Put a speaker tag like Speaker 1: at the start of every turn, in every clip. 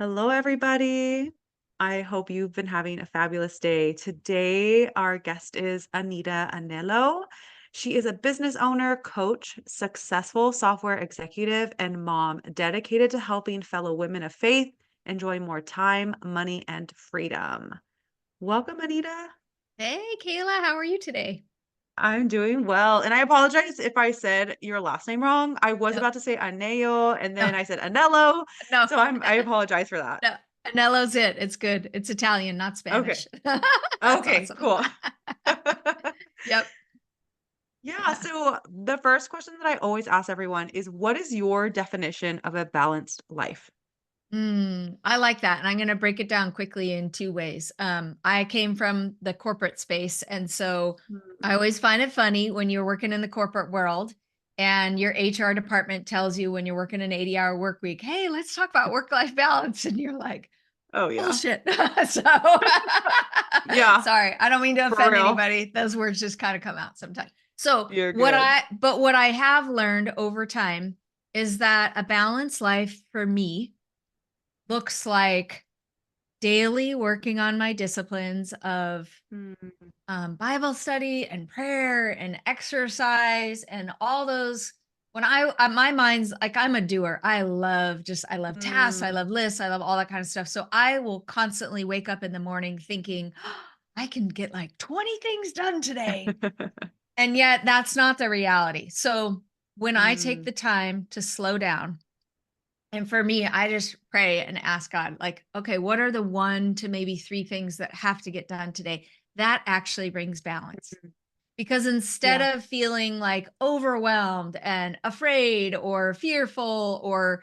Speaker 1: Hello, everybody. I hope you've been having a fabulous day. Today, our guest is Anita Anelo. She is a business owner, coach, successful software executive, and mom dedicated to helping fellow women of faith enjoy more time, money, and freedom. Welcome, Anita.
Speaker 2: Hey, Kayla, how are you today?
Speaker 1: I'm doing well. And I apologize if I said your last name wrong. I was
Speaker 2: No,
Speaker 1: about to say Aneo, and
Speaker 2: no,
Speaker 1: then I said Anello.
Speaker 2: no,
Speaker 1: So I apologize for that.
Speaker 2: no. Anello's it. It's good. It's Italian, not
Speaker 1: Okay.
Speaker 2: Spanish. That's
Speaker 1: Okay,
Speaker 2: awesome.
Speaker 1: cool.
Speaker 2: Yep.
Speaker 1: Yeah,
Speaker 2: Yeah.
Speaker 1: so the first question that I always ask everyone is what is your definition of a balanced life?
Speaker 2: I like that. And I'm going to break it down quickly in two ways. I came from the corporate space. And so I
Speaker 1: Mm.
Speaker 2: always find it funny when you're working in the corporate world and your HR department tells you when you're working an 80-hour work week, hey, let's talk about work-life balance. And you're like,
Speaker 1: Oh yeah.
Speaker 2: bullshit. So
Speaker 1: Yeah,
Speaker 2: sorry, I don't mean to
Speaker 1: for
Speaker 2: offend
Speaker 1: real.
Speaker 2: anybody. Those words just kind of come out sometimes. So
Speaker 1: You're good.
Speaker 2: what I have learned over time is that a balanced life for me looks like daily working on my disciplines of
Speaker 1: Mm,
Speaker 2: Bible study and prayer and exercise and all those. When my mind's like, I'm a doer. I love tasks. I
Speaker 1: mm.
Speaker 2: love lists. I love all that kind of stuff. So I will constantly wake up in the morning thinking, I can get like 20 things done today. And yet that's not the reality. So when I take
Speaker 1: Mm,
Speaker 2: the time to slow down, and for me, I just pray and ask God, like, okay, what are the one to maybe three things that have to get done today? That actually brings balance.
Speaker 1: mhm.
Speaker 2: Because instead
Speaker 1: Yeah.
Speaker 2: of feeling like overwhelmed and afraid or fearful or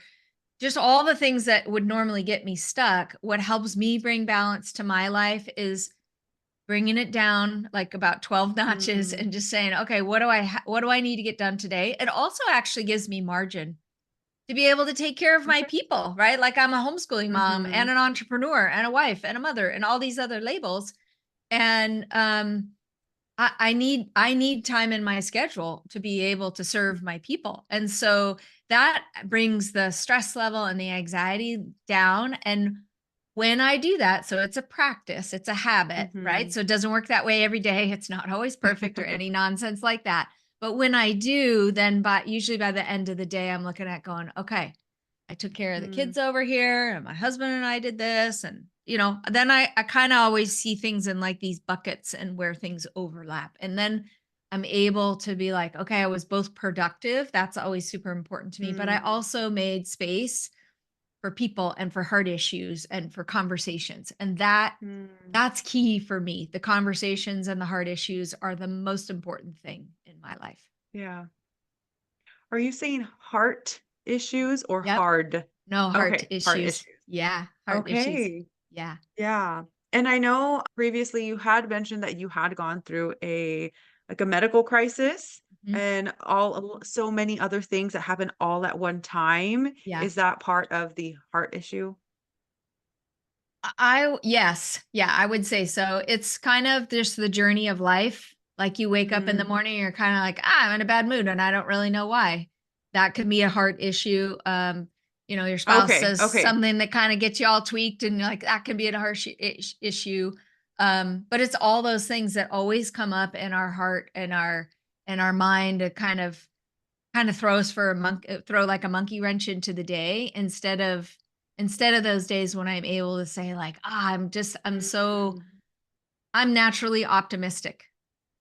Speaker 2: just all the things that would normally get me stuck, what helps me bring balance to my life is bringing it down like about 12 notches
Speaker 1: Mm,
Speaker 2: and just saying, okay, what do I need to get done today? It also actually gives me margin to be able to take care of my
Speaker 1: okay.
Speaker 2: people, right? Like I'm a homeschooling mom
Speaker 1: Mhm,
Speaker 2: and an entrepreneur and a wife and a mother and all these other labels. And I need time in my schedule to be able to serve my people. And so that brings the stress level and the anxiety down. And when I do that, so it's a practice, it's a habit, right?
Speaker 1: mhm.
Speaker 2: So it doesn't work that way every day. It's not always perfect or any nonsense like that. But when I do, then usually by the end of the day, I'm looking at going, okay, I took care of the
Speaker 1: Mm,
Speaker 2: kids over here, and my husband and I did this. And, then I kind of always see things in like these buckets and where things overlap. And then I'm able to be like, okay, I was both productive. That's always super important to me. But I
Speaker 1: mm,
Speaker 2: also made space for people and for heart issues and for conversations. And
Speaker 1: mm.
Speaker 2: that's key for me. The conversations and the heart issues are the most important thing in my life.
Speaker 1: Yeah. Are you saying heart issues or
Speaker 2: Yep.
Speaker 1: hard?
Speaker 2: No heart
Speaker 1: Okay, heart
Speaker 2: issues.
Speaker 1: issues.
Speaker 2: Yeah. Heart issues.
Speaker 1: Okay.
Speaker 2: Yeah.
Speaker 1: Yeah. And I know previously you had mentioned that you had gone through a medical crisis
Speaker 2: Mhm.
Speaker 1: and so many other things that happen all at one time.
Speaker 2: Yeah.
Speaker 1: Is that part of the heart issue?
Speaker 2: Yes. Yeah, I would say so. It's kind of just the journey of life. Like you wake up in the
Speaker 1: Mm.
Speaker 2: morning, you're kind of like, I'm in a bad mood and I don't really know why. That could be a heart issue. Your spouse
Speaker 1: Okay,
Speaker 2: says
Speaker 1: okay.
Speaker 2: something that kind of gets you all tweaked and you're like, that can be a heart issue. But it's all those things that always come up in our heart and our mind to kind of throw like a monkey wrench into the day instead of those days when I'm able to say like,
Speaker 1: Mm.
Speaker 2: I'm naturally optimistic.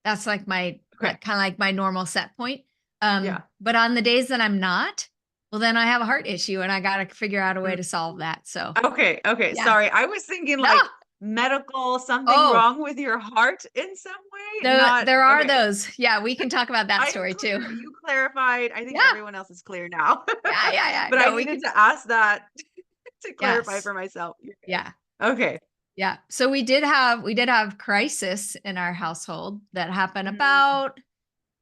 Speaker 2: That's like my
Speaker 1: Okay.
Speaker 2: kind of like my normal set point.
Speaker 1: Yeah.
Speaker 2: But on the days that I'm not, well then I have a heart issue and I got to figure out a way
Speaker 1: Mhm.
Speaker 2: to solve that. So,
Speaker 1: Okay, okay.
Speaker 2: yeah.
Speaker 1: Sorry. I was thinking
Speaker 2: No.
Speaker 1: like medical, something
Speaker 2: Oh,
Speaker 1: wrong with your heart in some way. Not
Speaker 2: there are
Speaker 1: okay.
Speaker 2: those. Yeah, we can talk about that
Speaker 1: I am
Speaker 2: story too.
Speaker 1: clear. You clarified. I think
Speaker 2: Yeah.
Speaker 1: everyone else is clear now.
Speaker 2: Yeah, yeah, yeah.
Speaker 1: But I
Speaker 2: No, we
Speaker 1: needed
Speaker 2: can.
Speaker 1: to ask that to clarify
Speaker 2: Yes.
Speaker 1: for myself. You're
Speaker 2: Yeah.
Speaker 1: good. Okay.
Speaker 2: Yeah. So we did have crisis in our household that happened
Speaker 1: Mm,
Speaker 2: about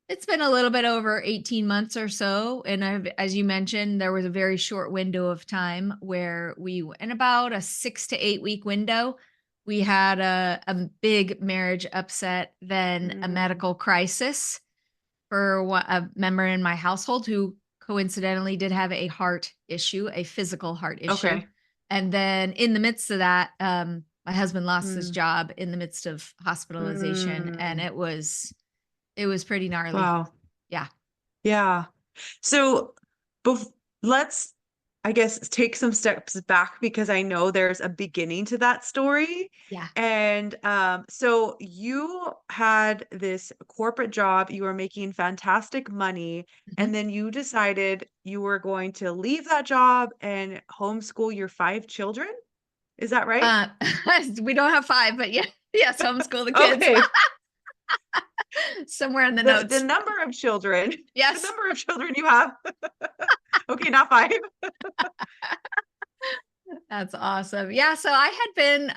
Speaker 2: it's been a little bit over 18 months or so. And as you mentioned, there was a very short window of time where in about a 6 to 8 week window, we had a big marriage upset, then a
Speaker 1: mm,
Speaker 2: medical crisis for a member in my household who coincidentally did have a heart issue, a physical heart issue.
Speaker 1: okay.
Speaker 2: And then in the midst of that, my husband lost his
Speaker 1: Mm.
Speaker 2: job in the midst of hospitalization, and
Speaker 1: Mm.
Speaker 2: it was pretty gnarly.
Speaker 1: Wow.
Speaker 2: Yeah.
Speaker 1: Yeah. So bef let's, I guess, take some steps back because I know there's a beginning to that story.
Speaker 2: Yeah.
Speaker 1: And so you had this corporate job, you were making fantastic money, and
Speaker 2: Mhm.
Speaker 1: then you decided you were going to leave that job and homeschool your 5 children. Is that right?
Speaker 2: Uh, we don't have 5, but yeah, yes, homeschool the kids.
Speaker 1: Okay.
Speaker 2: Somewhere in the
Speaker 1: The
Speaker 2: notes.
Speaker 1: number of children, the
Speaker 2: Yes.
Speaker 1: number of children you have. Okay, not 5.
Speaker 2: That's awesome. Yeah, so I had been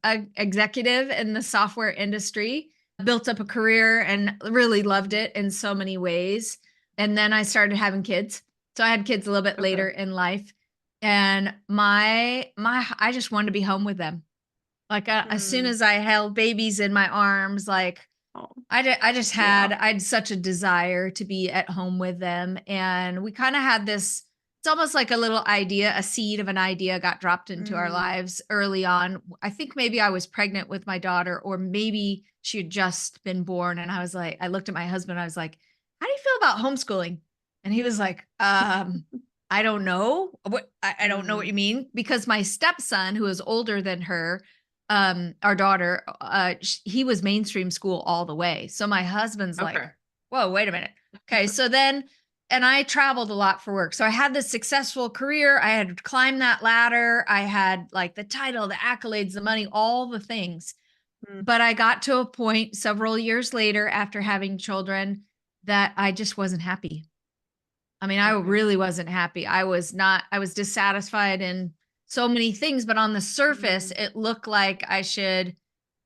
Speaker 2: a executive in the software industry, built up a career and really loved it in so many ways. And then I started having kids. So I had kids a little bit
Speaker 1: Okay.
Speaker 2: later in life, and my I just wanted to be home with them. Like as soon
Speaker 1: Mm.
Speaker 2: as I held babies in my arms, like
Speaker 1: Oh,
Speaker 2: I just
Speaker 1: yeah.
Speaker 2: I had such a desire to be at home with them, and we kind of had this, it's almost like a little idea, a seed of an idea got dropped into our
Speaker 1: Mm.
Speaker 2: lives early on. I think maybe I was pregnant with my daughter, or maybe she had just been born, and I was like, I looked at my husband, I was like, "How do you feel about homeschooling?" And he was like, I don't know. I don't know what
Speaker 1: Mm.
Speaker 2: you mean, because my stepson, who is older than her, our daughter, he was mainstream school all the way. So my husband's like,
Speaker 1: Okay.
Speaker 2: whoa, wait a minute. Okay. So then, and I traveled a lot for work. So I had this successful career. I had climbed that ladder. I had like the title, the accolades, the money, all the things.
Speaker 1: Mm.
Speaker 2: But I got to a point several years later after having children that I just wasn't happy. I mean, I
Speaker 1: Okay.
Speaker 2: really wasn't happy. I was dissatisfied in so many things, but on the surface,
Speaker 1: Mm.
Speaker 2: it looked like I should,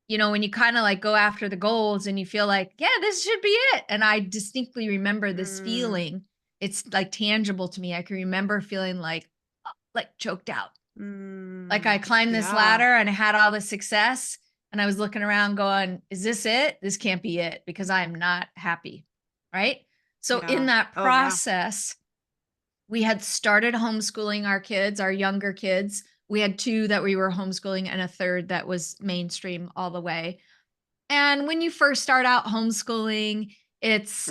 Speaker 2: when you kind of like go after the goals and you feel like, yeah, this should be it. And I distinctly remember this
Speaker 1: Mm.
Speaker 2: feeling. It's like tangible to me. I can remember feeling like choked out. Like I
Speaker 1: Mm.
Speaker 2: climbed this
Speaker 1: Yeah.
Speaker 2: ladder and I had all the success, and I was looking around going, is this it? This can't be it, because I am not happy. Right. So in
Speaker 1: Yeah.
Speaker 2: that
Speaker 1: Oh, yeah.
Speaker 2: process, we had started homeschooling our kids, our younger kids. We had 2 that we were homeschooling and a third that was mainstream all the way. And when you first start out homeschooling, it's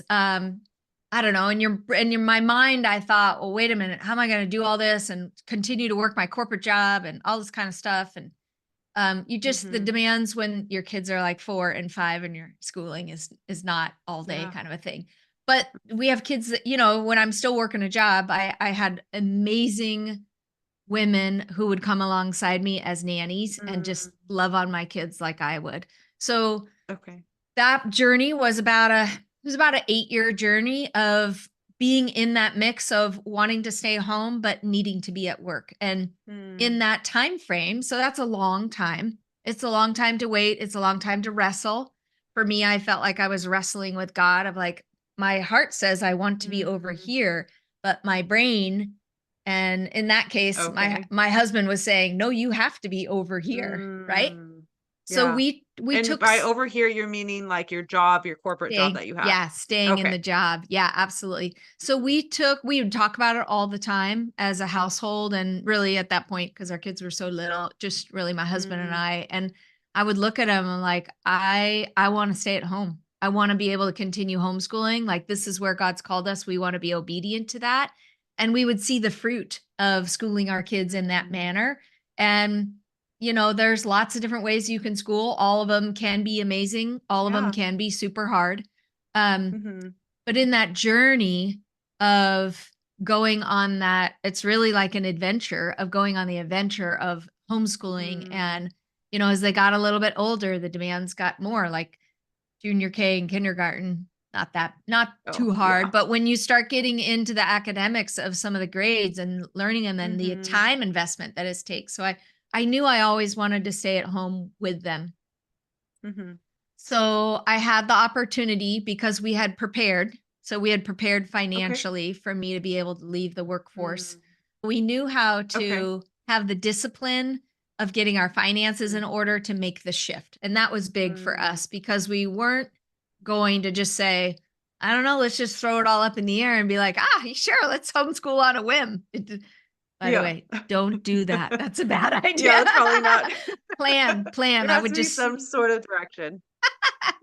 Speaker 2: I don't know, in your my mind, I thought, well, wait a minute, how am I going to do all this and continue to work my corporate job and all this kind of stuff? And you just, the
Speaker 1: Mhm.
Speaker 2: demands when your kids are like 4 and 5 and your schooling is not all day
Speaker 1: Yeah.
Speaker 2: kind of a thing. But we have kids that, when I'm still working a job, I had amazing women who would come alongside me as nannies and just
Speaker 1: Mm.
Speaker 2: love on my kids like I would. So
Speaker 1: Okay.
Speaker 2: that journey was about an 8-year journey of being in that mix of wanting to stay home but needing to be at work. And in
Speaker 1: Mm.
Speaker 2: that time frame, so that's a long time. It's a long time to wait, it's a long time to wrestle. For me, I felt like I was wrestling with God of like, my heart says I want to be over
Speaker 1: Mm.
Speaker 2: here, but my brain, and in that case,
Speaker 1: Okay.
Speaker 2: my husband was saying, "No, you have to be over here." Right?
Speaker 1: Mm.
Speaker 2: So
Speaker 1: Yeah.
Speaker 2: we
Speaker 1: And
Speaker 2: took
Speaker 1: by over here, you're meaning like your job, your corporate job
Speaker 2: Staying,
Speaker 1: that you have.
Speaker 2: yeah, staying in
Speaker 1: Okay.
Speaker 2: the job. Yeah, absolutely. So we would talk about it all the time as a household, and really at that point, because our kids were so little, just really my husband and
Speaker 1: Mm.
Speaker 2: I. And I would look at him and like, I want to stay at home. I want to be able to continue homeschooling. Like, this is where God's called us. We want to be obedient to that. And we would see the fruit of schooling our kids in that
Speaker 1: Mm.
Speaker 2: manner. And there's lots of different ways you can school. All of them can be amazing. All of them
Speaker 1: Yeah.
Speaker 2: can be super hard. Um,
Speaker 1: Mhm.
Speaker 2: but in that journey of going on that, it's really like an adventure of going on the adventure of homeschooling.
Speaker 1: Mm.
Speaker 2: And, as they got a little bit older, the demands got more like junior K and kindergarten. Not
Speaker 1: Oh,
Speaker 2: too hard.
Speaker 1: yeah.
Speaker 2: But when you start getting into the academics of some of the grades and learning them and the
Speaker 1: Mhm.
Speaker 2: time investment that it takes. So I knew I always wanted to stay at home with them.
Speaker 1: Mhm.
Speaker 2: So I had the opportunity because we had prepared. So we had prepared
Speaker 1: Okay.
Speaker 2: financially for me to be able to leave the workforce.
Speaker 1: Mm.
Speaker 2: We knew how
Speaker 1: Okay.
Speaker 2: to have the discipline of getting our finances in
Speaker 1: Mm.
Speaker 2: order to make the shift. And that was big for
Speaker 1: Mm.
Speaker 2: us because we weren't going to just say, I don't know, let's just throw it all up in the air and be like, sure, let's homeschool on a whim. By the
Speaker 1: Yeah.
Speaker 2: way, don't do that. That's a bad idea.
Speaker 1: Yeah, that's probably not.
Speaker 2: Plan.
Speaker 1: There
Speaker 2: I
Speaker 1: has
Speaker 2: would
Speaker 1: to be
Speaker 2: just
Speaker 1: some sort of direction.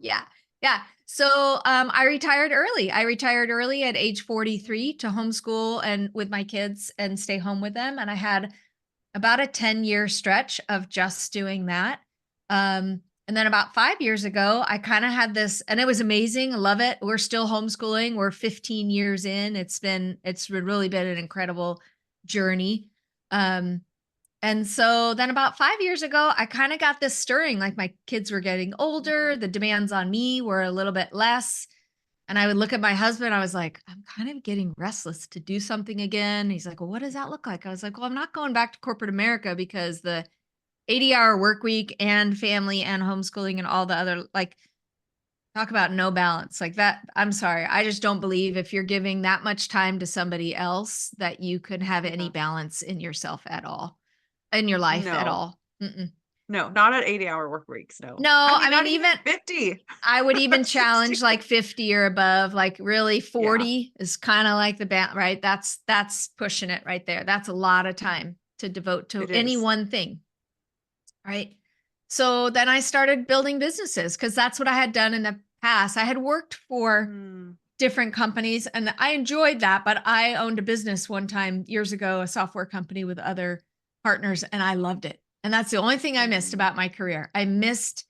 Speaker 2: yeah. Yeah. So I retired early. I retired early at age 43 to homeschool and with my kids and stay home with them. And I had about a 10-year stretch of just doing that. And then about 5 years ago, I kind of had this, and it was amazing. I love it. We're still homeschooling. We're 15 years in. Really been an incredible journey. Um, and so then about 5 years ago, I kind of got this stirring, like my kids were getting older,
Speaker 1: Mhm.
Speaker 2: the demands on me were a little bit less. And I would look at my husband, I was like, I'm kind of getting restless to do something again. He's like, well, what does that look like? I was like, well, I'm not going back to corporate America because the 80-hour work week and family and homeschooling and all the other, like, talk about no balance like that. I'm sorry. I just don't believe if you're giving that much time to somebody else that you could have any
Speaker 1: Yeah.
Speaker 2: balance in yourself at all, in your life at
Speaker 1: No.
Speaker 2: all. Mm-mm.
Speaker 1: No, not at 80-hour work weeks, no. I
Speaker 2: No,
Speaker 1: mean,
Speaker 2: I mean,
Speaker 1: not even
Speaker 2: even
Speaker 1: 50.
Speaker 2: I would even
Speaker 1: 60.
Speaker 2: challenge like 50 or above, like really
Speaker 1: Yeah,
Speaker 2: 40 is kind of like the right? That's pushing it right there. That's a lot of time to devote to
Speaker 1: it
Speaker 2: any
Speaker 1: is.
Speaker 2: one thing, right? So then I started building businesses because that's what I had done in the past. I had worked for
Speaker 1: Mm,
Speaker 2: different companies and I enjoyed that, but I owned a business one time years ago, a software company with other partners, and I loved it. And that's the only thing I missed
Speaker 1: mm,
Speaker 2: about my career. I missed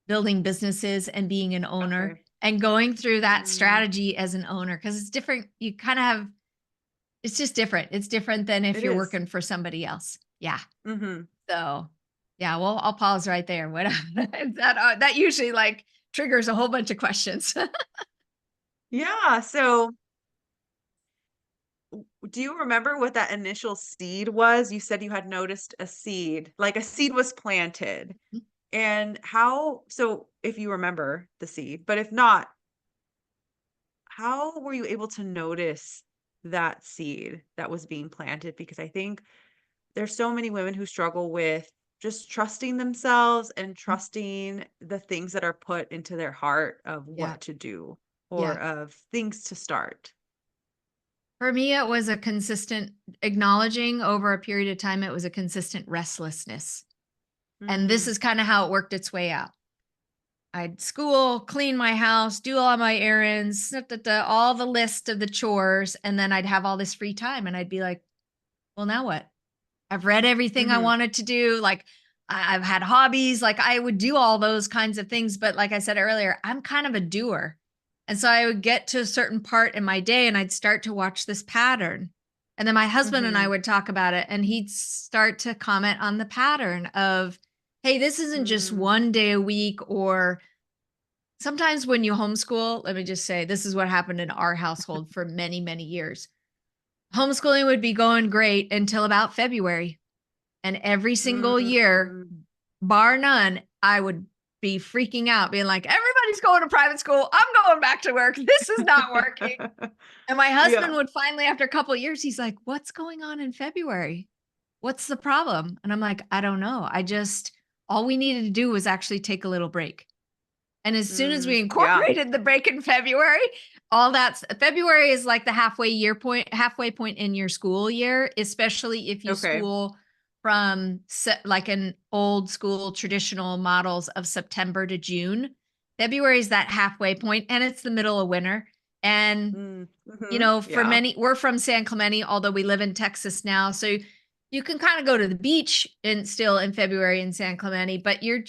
Speaker 2: building businesses and being an owner
Speaker 1: okay.
Speaker 2: and going through that
Speaker 1: Mm,
Speaker 2: strategy as an owner because it's different. You kind of have, it's just different. It's different than if
Speaker 1: it
Speaker 2: you're
Speaker 1: is.
Speaker 2: working for somebody else. Yeah.
Speaker 1: Mhm.
Speaker 2: So, yeah, well, I'll pause right there. What that usually like triggers a whole bunch of questions.
Speaker 1: Yeah, so do you remember what that initial seed was? You said you had noticed a seed, like a seed was planted. And how so if you remember the seed, but if not, how were you able to notice that seed that was being planted? Because I think there's so many women who struggle with just trusting themselves and trusting the things that are put into their heart of
Speaker 2: Yeah.
Speaker 1: what to do
Speaker 2: Yeah.
Speaker 1: or of things to start.
Speaker 2: For me, it was a consistent acknowledging over a period of time, it was a consistent restlessness. And this
Speaker 1: Mm,
Speaker 2: is kind of how it worked its way out. I'd school, clean my house, do all my errands, all the list of the chores. And then I'd have all this free time. And I'd be like, well, now what? I've read everything I
Speaker 1: mhm,
Speaker 2: wanted to do. Like I've had hobbies, like I would do all those kinds of things. But like I said earlier, I'm kind of a doer. And so I would get to a certain part in my day and I'd start to watch this pattern. And then my husband and I
Speaker 1: mhm,
Speaker 2: would talk about it and he'd start to comment on the pattern of, hey, this isn't just
Speaker 1: mm,
Speaker 2: one day a week. Or sometimes when you homeschool, let me just say, this is what happened in our household for many, many years. Homeschooling would be going great until about February. And every single year,
Speaker 1: mm.
Speaker 2: bar none, I would be freaking out, being like, everybody's going to private school. I'm going back to work. This is not working. And my husband
Speaker 1: Yeah.
Speaker 2: would finally, after a couple of years, he's like, what's going on in February? What's the problem? And I'm like, I don't know. All we needed to do was actually take a little break. And as soon as we
Speaker 1: Yeah.
Speaker 2: incorporated the break in February, February is like the halfway point in your school year, especially if you
Speaker 1: Okay.
Speaker 2: school from like an old school traditional models of September to June. February is that halfway point and it's the middle of winter. And
Speaker 1: Mm,
Speaker 2: you
Speaker 1: mhm,
Speaker 2: know, for
Speaker 1: yeah.
Speaker 2: many, we're from San Clemente, although we live in Texas now. So you can kind of go to the beach and still in February in San Clemente, but you're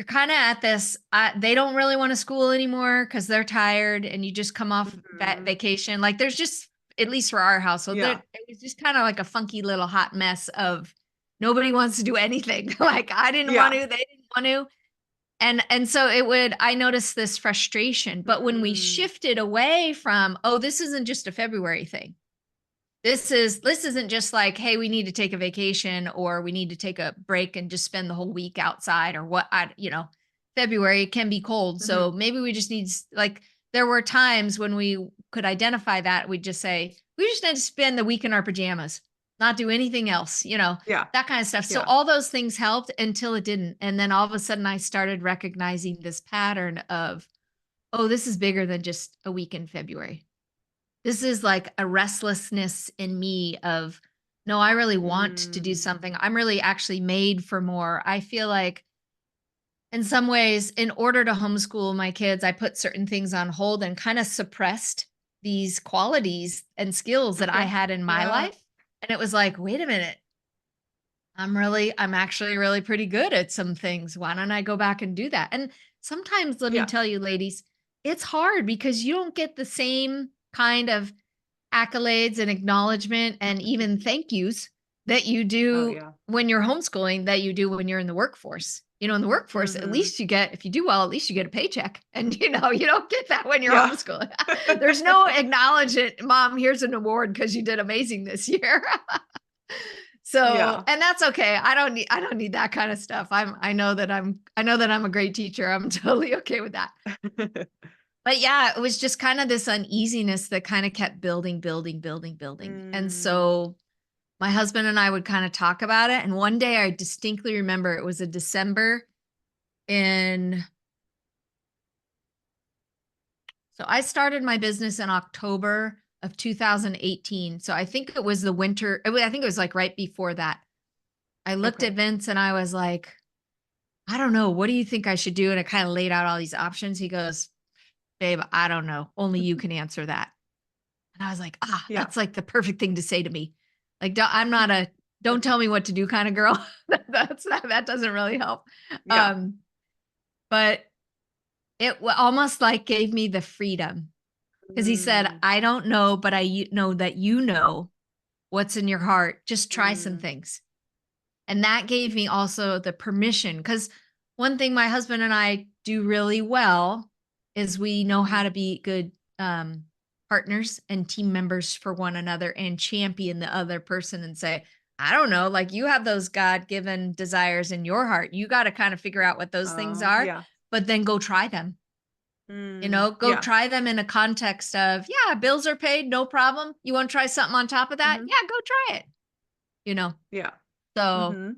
Speaker 2: kind of at this they don't really want to school anymore because they're tired and you just come off
Speaker 1: Mhm.
Speaker 2: vacation, like there's just, at least for our household,
Speaker 1: Yeah.
Speaker 2: it was just kind of like a funky little hot mess of nobody wants to do anything. Like I didn't want
Speaker 1: Yeah.
Speaker 2: to, they didn't want to. And so I noticed this frustration, but when we
Speaker 1: Mm,
Speaker 2: shifted away from, oh, this isn't just a February thing, this isn't just like, hey, we need to take a vacation or we need to take a break and just spend the whole week outside or what, February can be cold.
Speaker 1: mhm.
Speaker 2: So maybe we just need like there were times when we could identify that we'd just say, we just need to spend the week in our pajamas, not do anything else,
Speaker 1: Yeah.
Speaker 2: that kind of stuff. So
Speaker 1: Yeah.
Speaker 2: all those things helped until it didn't. And then all of a sudden I started recognizing this pattern of, oh, this is bigger than just a week in February. This is like a restlessness in me of, No, I really want to do
Speaker 1: Mm,
Speaker 2: something. I'm really actually made for more. I feel like in some ways, in order to homeschool my kids, I put certain things on hold and kind of suppressed these qualities and skills that I
Speaker 1: okay.
Speaker 2: had in my
Speaker 1: Yeah.
Speaker 2: life. And it was like, wait a minute, I'm actually really pretty good at some things. Why don't I go back and do that? And sometimes, let me
Speaker 1: Yeah.
Speaker 2: tell you, ladies, it's hard because you don't get the same kind of accolades and acknowledgement and even thank yous that you
Speaker 1: Oh,
Speaker 2: do
Speaker 1: yeah.
Speaker 2: when you're homeschooling that you do when you're in the workforce. You know, in the workforce, at
Speaker 1: Mhm.
Speaker 2: least you get, if you do well, at least you get a paycheck. And, you don't get that when you're
Speaker 1: Yeah.
Speaker 2: homeschooling. There's no acknowledgement. Mom, here's an award because you did amazing this year. So,
Speaker 1: Yeah.
Speaker 2: and that's okay. I don't need that kind of stuff. I know that I'm a great teacher. I'm totally okay with that. But yeah, it was just kind of this uneasiness that kind of kept building, building, building, building. And
Speaker 1: Mm,
Speaker 2: so my husband and I would kind of talk about it. And one day I distinctly remember it was a December in, so I started my business in October of 2018. So I think it was the winter. I think it was like right before that. I looked at
Speaker 1: okay.
Speaker 2: Vince and I was like, I don't know. What do you think I should do? And I kind of laid out all these options. He goes, babe, I don't know. Only you can answer that. And I was like,
Speaker 1: Yeah.
Speaker 2: that's like the perfect thing to say to me. Like, I'm not a don't tell me what to do kind of girl. That doesn't really help.
Speaker 1: Yeah.
Speaker 2: Um, but it almost like gave me the freedom because he said,
Speaker 1: Mm,
Speaker 2: I don't know, but know that you know what's in your heart. Just try some
Speaker 1: mm,
Speaker 2: things. And that gave me also the permission because one thing my husband and I do really well is we know how
Speaker 1: mhm.
Speaker 2: to be good partners and team members for one another and champion the other person and say, I don't know, like you have those God given desires in your heart. You got to kind of figure out what those things are,
Speaker 1: Yeah.
Speaker 2: but then go try them. Go
Speaker 1: Yeah.
Speaker 2: try them in a context of, yeah, bills are paid, no problem. You want to try something on top of that?
Speaker 1: Mhm.
Speaker 2: Yeah, go try it. You know,
Speaker 1: Yeah.
Speaker 2: so
Speaker 1: Mhm.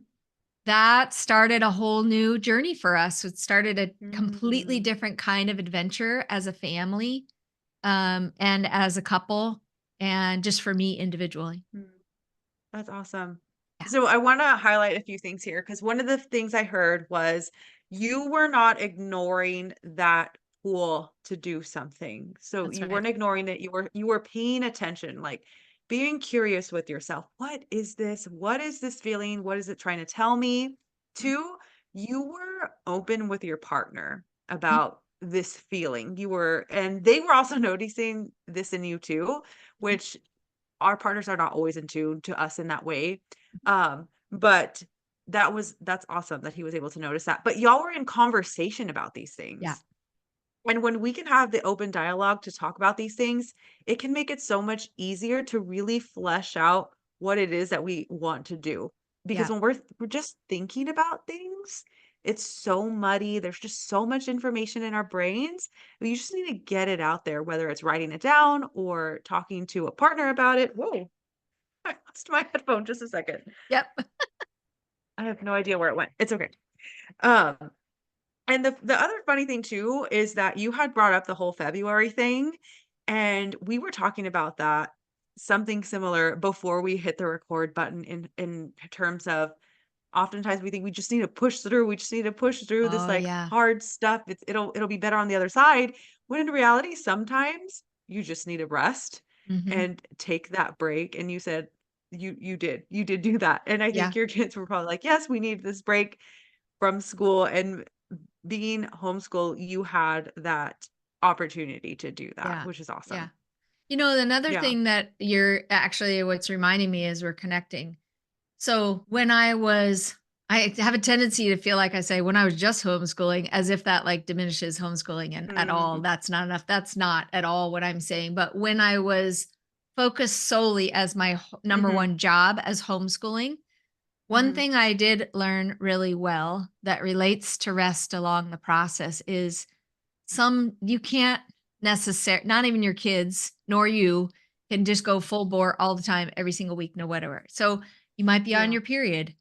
Speaker 2: that started a whole new journey for us. It started a completely
Speaker 1: Mm,
Speaker 2: different kind of adventure as a family, and as a couple, and just for me individually.
Speaker 1: mm. That's awesome.
Speaker 2: Yeah,
Speaker 1: So I want to highlight a few things here because one of the things I heard was you were not ignoring that pull to do something. So
Speaker 2: that's
Speaker 1: you
Speaker 2: right.
Speaker 1: weren't ignoring it. You were paying attention, like being curious with yourself. What is this? What is this feeling? What is it trying to tell me?
Speaker 2: Mhm,
Speaker 1: Two, you were open with your partner
Speaker 2: mhm.
Speaker 1: about this feeling. And they were also noticing this in you too,
Speaker 2: Mhm,
Speaker 1: which our partners are not always in tune to us in that way. But that's awesome that he was able to notice that. But y'all were in conversation about these
Speaker 2: yeah,
Speaker 1: things. And when we can have the open dialogue to talk about these things, it can make it so much easier to really flesh out what it is that we want to do. Because
Speaker 2: yeah,
Speaker 1: when we're just thinking about things, it's so muddy. There's just so much information in our brains. You just need to get it out there, whether it's writing it down or talking to a partner about it. Whoa, I lost my headphone just a second.
Speaker 2: yep,
Speaker 1: I have no idea where it went. It's okay. Um, and the other funny thing too is that you had brought up the whole February thing, and we were talking about that something similar before we hit the record button in terms of oftentimes we think we just need to push through. We just need to push through this
Speaker 2: oh
Speaker 1: like
Speaker 2: yeah,
Speaker 1: hard stuff. It'll be better on the other side. When in reality, sometimes you just need to rest
Speaker 2: hmm,
Speaker 1: and take that break. And you said you did do that. And I
Speaker 2: yeah,
Speaker 1: think your kids were probably like, yes, we need this break from school. And being homeschool, you had that opportunity to do that,
Speaker 2: yeah,
Speaker 1: which is
Speaker 2: yeah.
Speaker 1: awesome.
Speaker 2: Another
Speaker 1: Yeah.
Speaker 2: thing that you're actually what's reminding me is we're connecting. So I have a tendency to feel like I say when I was just homeschooling, as if that like diminishes homeschooling, and at all,
Speaker 1: Mm,
Speaker 2: that's not enough. That's not at all what I'm saying. But when I was focused solely as my number
Speaker 1: hmm
Speaker 2: one job as homeschooling, one
Speaker 1: hmm
Speaker 2: thing I did learn really well that relates to rest along the process is you can't necessarily, not even your kids nor you can just go full bore all the time every single week, no whatever. So you might be on
Speaker 1: Yeah.
Speaker 2: your period,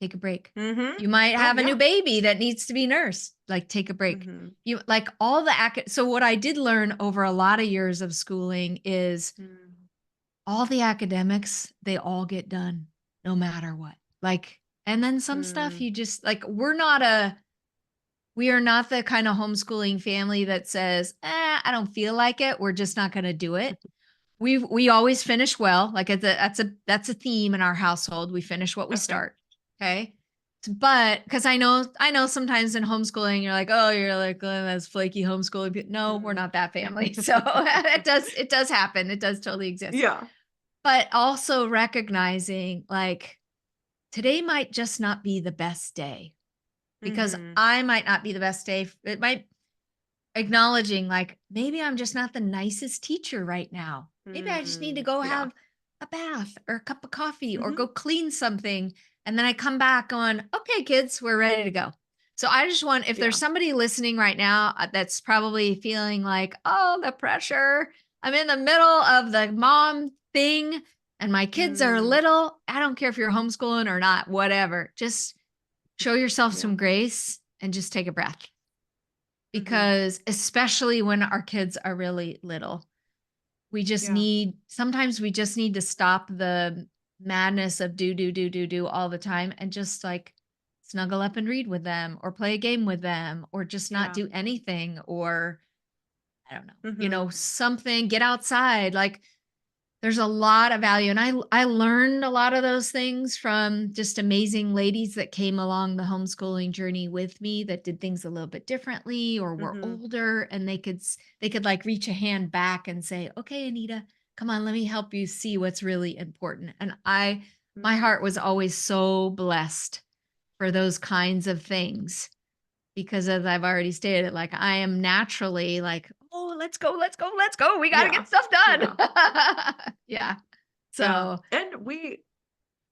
Speaker 2: take a break.
Speaker 1: hmm
Speaker 2: You might
Speaker 1: Oh
Speaker 2: have a new
Speaker 1: yeah.
Speaker 2: baby that needs to be nursed, like take a break.
Speaker 1: hmm
Speaker 2: You like all the so what I did learn over a lot of years of schooling is
Speaker 1: mm
Speaker 2: all the academics, they all get done no matter what. Like, and then some stuff
Speaker 1: Mm.
Speaker 2: you just like, we are not the kind of homeschooling family that says, I don't feel like it. We're just not going to do it. We always finish well. Like that's a theme in our household. We finish what we
Speaker 1: Okay.
Speaker 2: start. Okay. But because I know sometimes in homeschooling, you're like, oh, you're like, oh, that's flaky homeschooling. No, we're
Speaker 1: Mm.
Speaker 2: not that family. So it does happen. It does totally exist.
Speaker 1: Yeah.
Speaker 2: But also recognizing like today might just not be the best day because
Speaker 1: Mhm.
Speaker 2: I might not be the best day. It might acknowledging like maybe I'm just not the nicest teacher right now. Maybe I just need to
Speaker 1: Mm.
Speaker 2: go
Speaker 1: Yeah.
Speaker 2: have a bath or a cup of coffee or
Speaker 1: Mhm.
Speaker 2: go clean something. And then I come back going, okay, kids, we're ready to go. So I just want, if there's
Speaker 1: Yeah.
Speaker 2: somebody listening right now that's probably feeling like, oh, the pressure, I'm in the middle of the mom thing and my kids are
Speaker 1: Mm.
Speaker 2: little. I don't care if you're homeschooling or not, whatever. Just show yourself
Speaker 1: Yeah.
Speaker 2: some grace and just take a breath
Speaker 1: Mhm.
Speaker 2: because especially when our kids are really little,
Speaker 1: Yeah.
Speaker 2: sometimes we just need to stop the madness of do all the time and just like snuggle up and read with them or play a game with them or just not
Speaker 1: Yeah.
Speaker 2: do anything or I don't know,
Speaker 1: Mhm.
Speaker 2: something, get outside. Like there's a lot of value, and I learned a lot of those things from just amazing ladies that came along the homeschooling journey with me that did things a little bit differently or were
Speaker 1: Mhm.
Speaker 2: older, and they could like reach a hand back and say, "Okay, Anita, come on, let me help you see what's really important." And my
Speaker 1: Mm.
Speaker 2: heart was always so blessed for those kinds of things because as I've already stated, like I am naturally like, "Oh, let's go, let's go, let's go. We got to
Speaker 1: Yeah.
Speaker 2: get stuff done."
Speaker 1: Yeah.
Speaker 2: Yeah.
Speaker 1: Yeah.
Speaker 2: So,
Speaker 1: And we,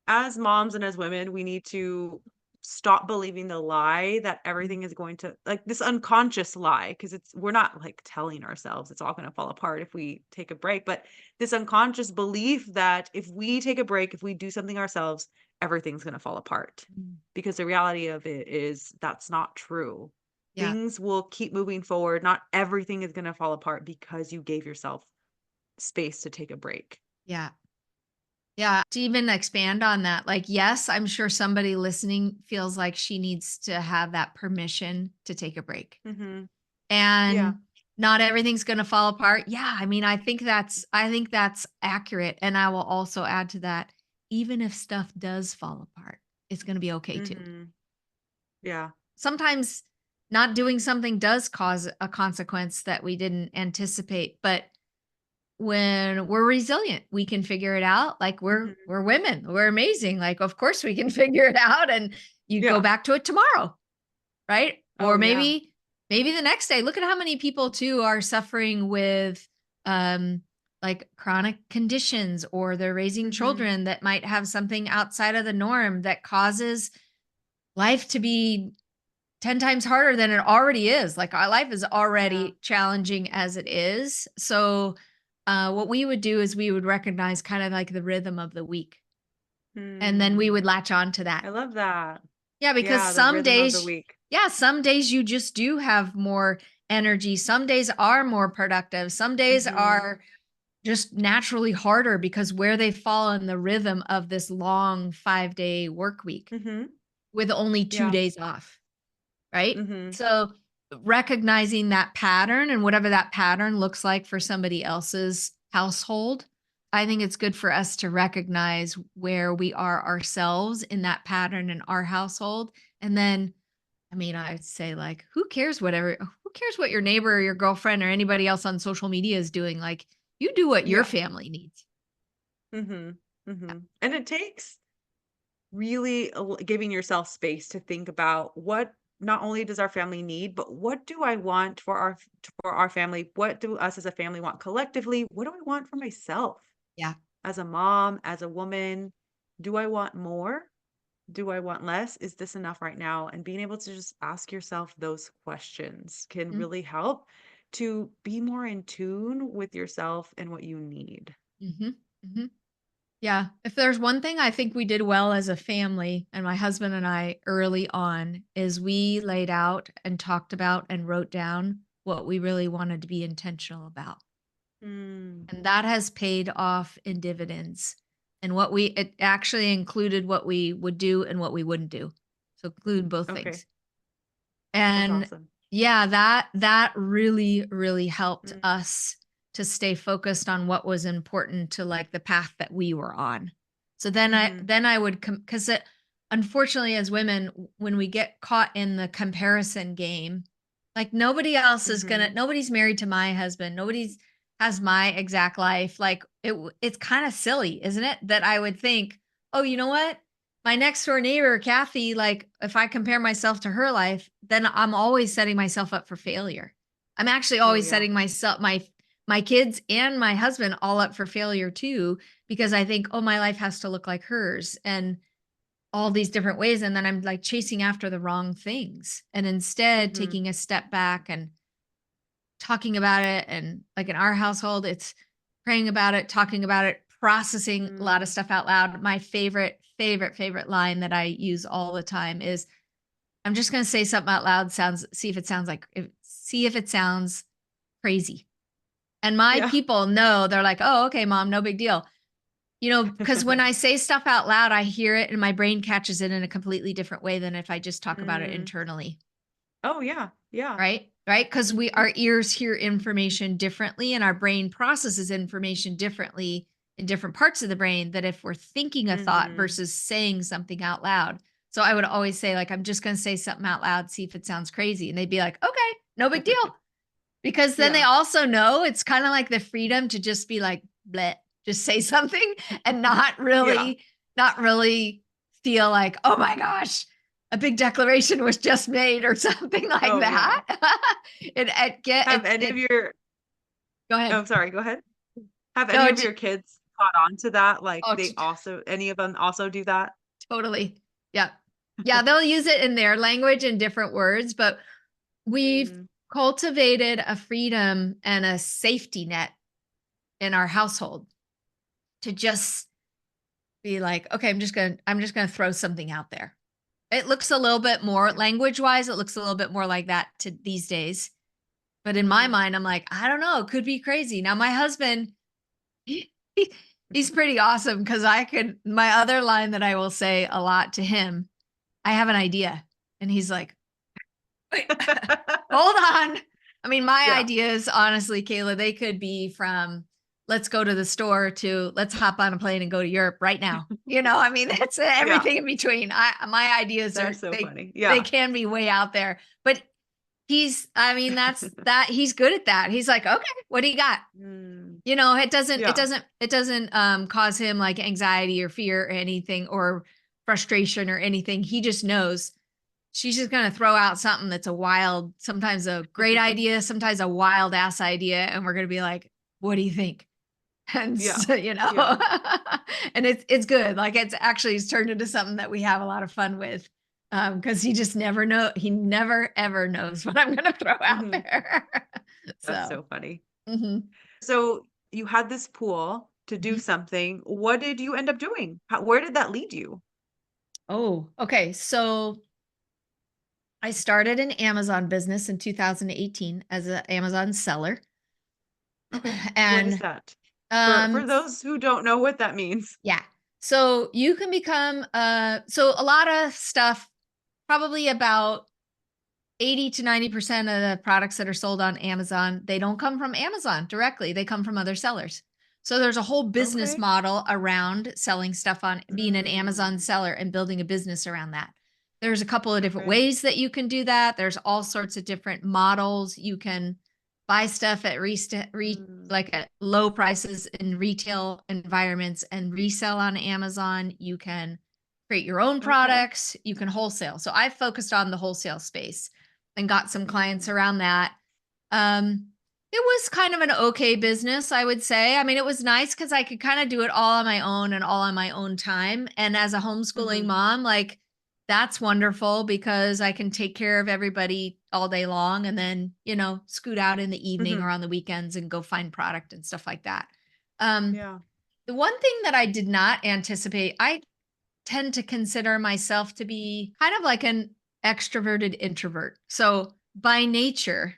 Speaker 1: as moms and as women, we need to stop believing the lie that
Speaker 2: mm,
Speaker 1: everything is going to, like, this unconscious lie, because we're not like telling ourselves it's all going to fall apart if we take a break, but this unconscious belief that if we take a break, if we do something ourselves, everything's going to fall apart.
Speaker 2: mm,
Speaker 1: Because the reality of it is that's not true.
Speaker 2: yeah,
Speaker 1: Things will keep moving forward. Not everything is going to fall apart because you gave yourself space to take a break.
Speaker 2: yeah, yeah. To even expand on that, like, yes, I'm sure somebody listening feels like she needs to have that permission to take a break.
Speaker 1: Mhm. Yeah.
Speaker 2: And not everything's going to fall apart. Yeah, I mean, I think that's accurate. And I will also add to that, even if stuff does fall apart, it's going to be okay too.
Speaker 1: Mhm. Yeah.
Speaker 2: Sometimes not doing something does cause a consequence that we didn't anticipate, but when we're resilient, we can figure it out. Like
Speaker 1: Mhm.
Speaker 2: we're women. We're amazing. Like of course we can figure it out and you go
Speaker 1: Yeah.
Speaker 2: back to it tomorrow, right? Or
Speaker 1: Oh, yeah.
Speaker 2: maybe the next day. Look at how many people too are suffering with um like chronic conditions or they're raising
Speaker 1: Mhm.
Speaker 2: children that might have something outside of the norm that causes life to be 10 times harder than it already is. Like our life is
Speaker 1: Yeah.
Speaker 2: already challenging as it is. So, what we would do is we would recognize kind of like the rhythm of the week, and then we
Speaker 1: Hmm.
Speaker 2: would latch on to that.
Speaker 1: I love that.
Speaker 2: Yeah, because
Speaker 1: Yeah, the rhythm of the week.
Speaker 2: some days you just do have more energy. Some days are more productive. Some days
Speaker 1: Mhm.
Speaker 2: are just naturally harder because where they fall in the rhythm of this long 5-day work week
Speaker 1: Mhm.
Speaker 2: with only two
Speaker 1: Yeah.
Speaker 2: days off. Right?
Speaker 1: Mhm.
Speaker 2: So recognizing that pattern and whatever that pattern looks like for somebody else's household, I think it's good for us to recognize where we are ourselves in that pattern in our household. And then, I mean, I'd say like, who cares what your neighbor or your girlfriend or anybody else on social media is doing? Like, you do what your
Speaker 1: Yeah.
Speaker 2: family needs.
Speaker 1: Mhm.
Speaker 2: Yeah.
Speaker 1: Mhm. And it takes really giving yourself space to think about what not only does our family need, but what do I want for our family? What do us as a family want collectively? What do I want for myself
Speaker 2: Yeah.
Speaker 1: as a mom, as a woman? Do I want more? Do I want less? Is this enough right now? And being able to just ask yourself those questions can really help to be more in tune with yourself and what you need.
Speaker 2: Mm-hmm. Hmm. Yeah. If there's one thing I think we did well as a family, and my husband and I early on, is we laid out and talked about and wrote down what we really wanted to be intentional about.
Speaker 1: Mm.
Speaker 2: And that has paid off in dividends. And it actually included what we would do and what we wouldn't do. So include both
Speaker 1: Okay.
Speaker 2: things.
Speaker 1: That's
Speaker 2: And
Speaker 1: awesome.
Speaker 2: yeah, that really, really helped
Speaker 1: Mm.
Speaker 2: us to stay focused on what was important to like the path that we were on. So
Speaker 1: Mhm.
Speaker 2: then I would because unfortunately as women when we get caught in the comparison game, like
Speaker 1: Mhm.
Speaker 2: nobody's married to my husband, nobody's has my exact life. Like it's kind of silly, isn't it? That I would think, oh, you know what? My next door neighbor, Kathy, like if I compare myself to her life, then I'm always setting myself up for failure. I'm actually
Speaker 1: Oh,
Speaker 2: always
Speaker 1: yeah.
Speaker 2: setting my kids and my husband all up for failure too, because I think, oh, my life has to look like hers and all these different ways. And then I'm like chasing after the wrong things. And instead
Speaker 1: Mhm.
Speaker 2: taking a step back and talking about it. And like in our household, it's praying about it, talking about it, processing a lot of
Speaker 1: Mm.
Speaker 2: stuff out loud. My favorite line that I use all the time is I'm just going to say something out loud, see if it sounds crazy. And my
Speaker 1: Yeah.
Speaker 2: people know, they're like, oh, okay, mom, no big deal. Because when I say stuff out loud, I hear it and my brain catches it in a completely different way than if I just talk about it
Speaker 1: Mm.
Speaker 2: internally.
Speaker 1: Oh, yeah. Yeah.
Speaker 2: Right? Right? Because
Speaker 1: Mhm.
Speaker 2: our ears hear information differently and our brain processes information differently in different parts of the brain that if we're thinking a thought
Speaker 1: Mhm.
Speaker 2: versus saying something out loud. So I would always say, like, I'm just gonna say something out loud, see if it sounds crazy. And they'd be like, okay, no big deal. Because then they
Speaker 1: Yeah.
Speaker 2: also know it's kind of like the freedom to just be like, bleh, just say something and not
Speaker 1: Yeah.
Speaker 2: really, not really feel like, oh my gosh, a big declaration was just made or something like
Speaker 1: Oh, yeah.
Speaker 2: that.
Speaker 1: Have any of your
Speaker 2: Go ahead.
Speaker 1: Oh, sorry, go ahead. Have
Speaker 2: No,
Speaker 1: any of your kids caught on to that? Like,
Speaker 2: oh,
Speaker 1: they also any of them also do that?
Speaker 2: totally. Yeah. Yeah. They'll use it in their language in different words, but we've
Speaker 1: Mm.
Speaker 2: cultivated a freedom and a safety net in our household to just be like, okay, I'm just gonna throw something out there. It looks a little bit more
Speaker 1: Yeah.
Speaker 2: language wise, it looks a little bit more like that to these days. But in my
Speaker 1: Mhm.
Speaker 2: mind, I'm like, I don't know, it could be crazy. Now my husband, he, he's pretty awesome because my other line that I will say a lot to him, I have an idea. And he's like, wait, hold on. I mean, my
Speaker 1: Yeah.
Speaker 2: ideas, honestly, Kayla, they could be from let's go to the store to let's hop on a plane and go to Europe right now. I mean, it's
Speaker 1: Yeah.
Speaker 2: everything in between. My ideas
Speaker 1: They're
Speaker 2: are
Speaker 1: so funny.
Speaker 2: they
Speaker 1: Yeah.
Speaker 2: can be way out there, but I mean, he's good at that. He's like, okay, what do you got?
Speaker 1: Mm.
Speaker 2: It
Speaker 1: Yeah.
Speaker 2: doesn't cause him like anxiety or fear or anything or frustration or anything. He just knows she's just going to throw out something that's sometimes a great idea, sometimes a wild ass idea. And we're going to be like, what do you think? And
Speaker 1: Yeah.
Speaker 2: so,
Speaker 1: Yeah.
Speaker 2: and it's good. Like it's turned into something that we have a lot of fun with. Cause he never ever knows what I'm going to throw out
Speaker 1: Mhm.
Speaker 2: there.
Speaker 1: That's
Speaker 2: So,
Speaker 1: so funny.
Speaker 2: mhm.
Speaker 1: So, you had this pool to do
Speaker 2: Mhm.
Speaker 1: something. What did you end up doing? Where did that lead you?
Speaker 2: Oh, okay. So I started an Amazon business in 2018 as an Amazon seller.
Speaker 1: Okay. What is
Speaker 2: And
Speaker 1: that? For
Speaker 2: um
Speaker 1: those who don't know what that means.
Speaker 2: yeah. So you can become so a lot of stuff, probably about 80 to 90% of the products that are sold on Amazon, they don't come from Amazon directly. They come from other sellers. So there's a whole business
Speaker 1: Okay.
Speaker 2: model around selling stuff on being an Amazon
Speaker 1: Mm.
Speaker 2: seller and building a business around that. There's a couple of different
Speaker 1: Okay.
Speaker 2: ways that you can do that. There's all sorts of different models. You can buy stuff at
Speaker 1: Mm.
Speaker 2: like at low prices in retail environments and resell on Amazon. You can create your own
Speaker 1: Okay.
Speaker 2: products. You can wholesale. So I focused on the wholesale space and got some clients
Speaker 1: Mm.
Speaker 2: around that. It was kind of an okay business, I would say. I mean, it was nice because I could kind of do it all on my own and all on my own time. And as a homeschooling
Speaker 1: Mhm.
Speaker 2: mom, like that's wonderful because I can take care of everybody all day long and then, scoot out in the evening
Speaker 1: Mhm.
Speaker 2: or on the weekends and go find product and stuff like that. Um,
Speaker 1: Yeah.
Speaker 2: the one thing that I did not anticipate, I tend to consider myself to be kind of like an extroverted introvert. So by nature,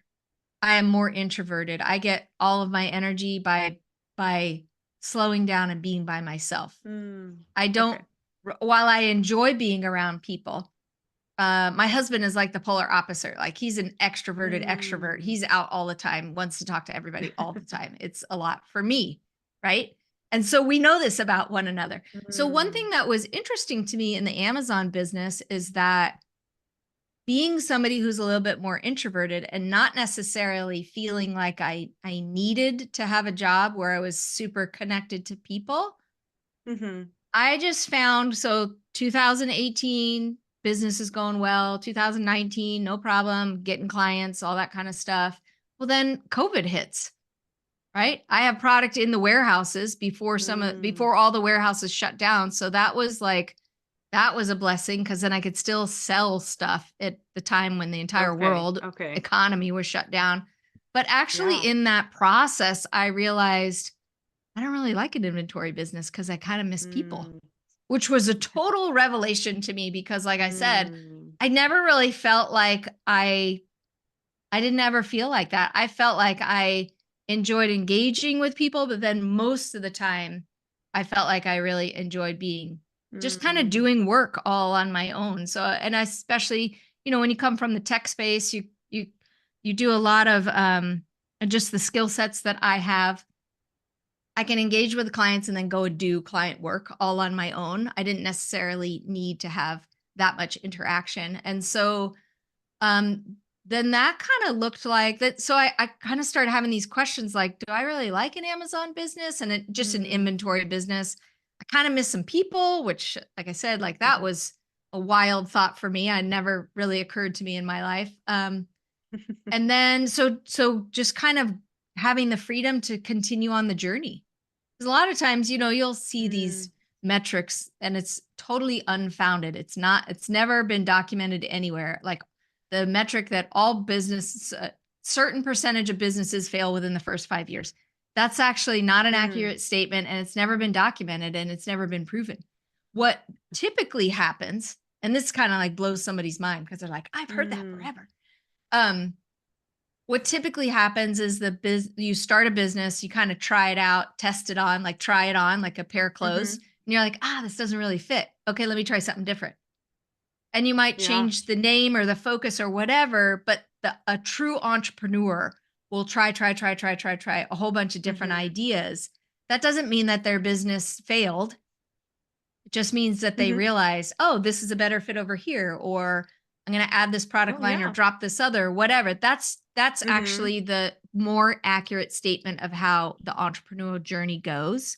Speaker 2: I am more introverted. I get all of my energy by slowing down and being by myself.
Speaker 1: Mm.
Speaker 2: I don't
Speaker 1: Okay.
Speaker 2: while I enjoy being around people, my husband is like the polar opposite. Like he's an extroverted extrovert.
Speaker 1: Mm.
Speaker 2: He's out all the time, wants to talk to everybody all the time. It's a lot for me, right? And so we know this about one another. So one
Speaker 1: Mm.
Speaker 2: thing that was interesting to me in the Amazon business is that being somebody who's a little bit more introverted and not necessarily feeling like I needed to have a job where I was super connected to people,
Speaker 1: Mhm.
Speaker 2: I just found, so 2018 business is going well, 2019 no problem, getting clients, all that kind of stuff. Well, then COVID hits, right? I have product in the warehouses
Speaker 1: Mm.
Speaker 2: before all the warehouses shut down. So that was a blessing because then I could still sell stuff at the time when the entire
Speaker 1: Okay.
Speaker 2: world
Speaker 1: Okay.
Speaker 2: economy was shut down. But actually,
Speaker 1: Yeah.
Speaker 2: in that process, I realized I don't really like an inventory business because I kind of miss people,
Speaker 1: Mm.
Speaker 2: which was a total revelation to me because, like I said,
Speaker 1: Mm.
Speaker 2: I never really felt like I didn't ever feel like that. I felt like I enjoyed engaging with people, but then most of the time, I felt like I really enjoyed being just kind of
Speaker 1: Mm.
Speaker 2: doing work all on my own. So, and I especially, when you come from the tech space, you do a lot of just the skill sets that I have. I can engage with the clients and then go do client work all on my own. I didn't necessarily need to have that much interaction. And so um, then that kind of looked like that. So I kind of started having these questions like, do I really like an Amazon business and just an
Speaker 1: Mm.
Speaker 2: inventory business? I kind of miss some people, which, like I said, like that
Speaker 1: Mhm.
Speaker 2: was a wild thought for me. I never really occurred to me in my life. And then so just kind of having the freedom to continue on the journey. 'Cause a lot of times, you'll see these
Speaker 1: Mm.
Speaker 2: metrics and it's totally unfounded. It's never been documented anywhere. Like the metric that all business, certain percentage of businesses fail within the first 5 years. That's actually not an
Speaker 1: Mm.
Speaker 2: accurate statement and it's never been documented and it's never been proven. What typically happens, and this kind of like blows somebody's mind because they're like, I've heard that
Speaker 1: Mm.
Speaker 2: forever. Um, what typically happens is you start a business, you kind of try it out, test it on, like try it on like a pair of clothes,
Speaker 1: Mhm.
Speaker 2: and you're like, this doesn't really fit. Okay, let me try something different. And you might
Speaker 1: Yeah.
Speaker 2: change the name or the focus or whatever, but a true entrepreneur will try a whole bunch of different
Speaker 1: Mhm.
Speaker 2: ideas. That doesn't mean that their business failed. It just means that they
Speaker 1: Mhm.
Speaker 2: realize, oh, this is a better fit over here, or I'm going to add this product
Speaker 1: Oh,
Speaker 2: line or
Speaker 1: yeah.
Speaker 2: drop this other, whatever. That's
Speaker 1: Mhm.
Speaker 2: actually the more accurate statement of how the entrepreneurial journey goes.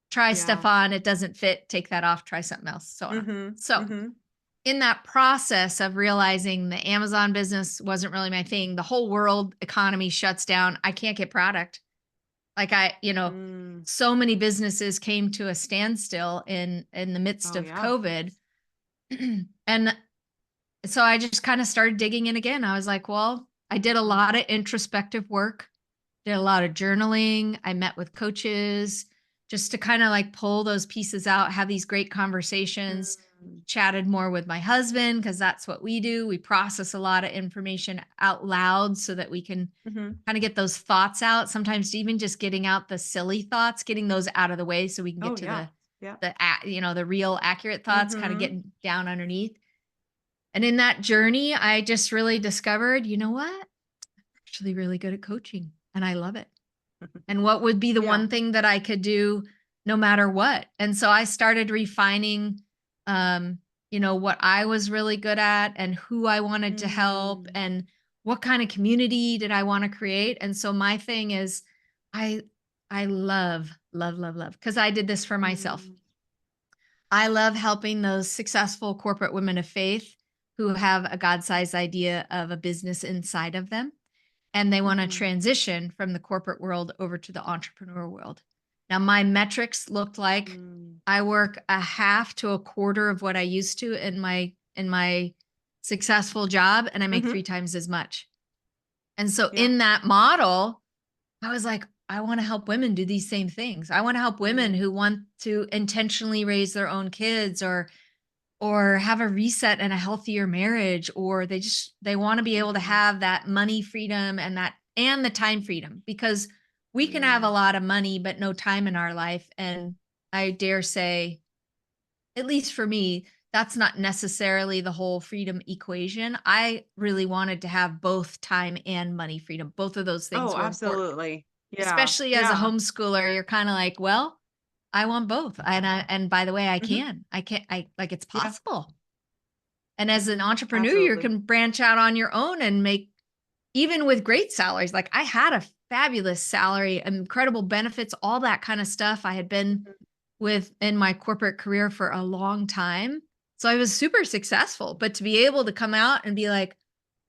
Speaker 2: Try stuff
Speaker 1: Yeah.
Speaker 2: on, it doesn't fit, take that off, try something else, so on.
Speaker 1: Mhm.
Speaker 2: So,
Speaker 1: Mhm.
Speaker 2: in that process of realizing the Amazon business wasn't really my thing, the whole world economy shuts down. I can't get product. Like
Speaker 1: Mm.
Speaker 2: so many businesses came to a standstill in the midst
Speaker 1: Oh,
Speaker 2: of
Speaker 1: yeah.
Speaker 2: COVID. And so I just kind of started digging in again. I was like, well, I did a
Speaker 1: Mm.
Speaker 2: lot of introspective work, did a lot of journaling. I met with coaches just to kind of like pull those pieces out, have these great conversations,
Speaker 1: Mm.
Speaker 2: chatted more with my husband because that's what we do. We process a lot of information out loud so that we can
Speaker 1: Mhm.
Speaker 2: kind of get those thoughts out. Sometimes even just getting out the silly thoughts, getting those out of the way so we can get
Speaker 1: Oh,
Speaker 2: to
Speaker 1: yeah. Yeah.
Speaker 2: the real accurate thoughts, kind of
Speaker 1: Mhm.
Speaker 2: getting down underneath. And in that journey, I just really discovered, you know what? Actually really good at coaching and I love it. And what would be the
Speaker 1: Yeah.
Speaker 2: one thing that I could do no matter what? And so I started refining what I was really good at and who I wanted to help
Speaker 1: Mm.
Speaker 2: and what kind of community did I want to create. And so my thing is I I love because I did this for myself.
Speaker 1: Mm.
Speaker 2: I love helping those successful corporate women of faith who have a God-sized idea of a business inside of them and they want to
Speaker 1: Mhm.
Speaker 2: transition from the corporate world over to the entrepreneur world. Now, my metrics looked like
Speaker 1: Mm.
Speaker 2: I work a half to a quarter of what I used to in my successful job, and I make
Speaker 1: Mhm.
Speaker 2: 3 times as much. And so,
Speaker 1: Yeah.
Speaker 2: in that model, I was like, I want to help women do these same things. I want to help women
Speaker 1: Mm.
Speaker 2: who want to intentionally raise their own kids or have a reset and a healthier marriage or they want to be able to
Speaker 1: Mhm.
Speaker 2: have that money freedom and that and the time freedom, because we can have a
Speaker 1: Mm.
Speaker 2: lot of money but no time in our life. And I dare say, at least for me, that's not necessarily the whole freedom equation. I really wanted to have both time and money freedom. Both of those things
Speaker 1: Oh,
Speaker 2: were important.
Speaker 1: absolutely. Yeah.
Speaker 2: Especially as a
Speaker 1: Yeah.
Speaker 2: homeschooler, you're kind of like, well, I want both. And by the way,
Speaker 1: Mhm.
Speaker 2: I like, it's
Speaker 1: Yeah.
Speaker 2: possible. And as an
Speaker 1: Mhm.
Speaker 2: entrepreneur, you
Speaker 1: Absolutely.
Speaker 2: can branch out on your own and make, even with great salaries. Like, I had a fabulous salary, incredible benefits, all that kind of stuff. I had been
Speaker 1: Mhm.
Speaker 2: with in my corporate career for a long time. So I was super successful, but to be able to come out and be like,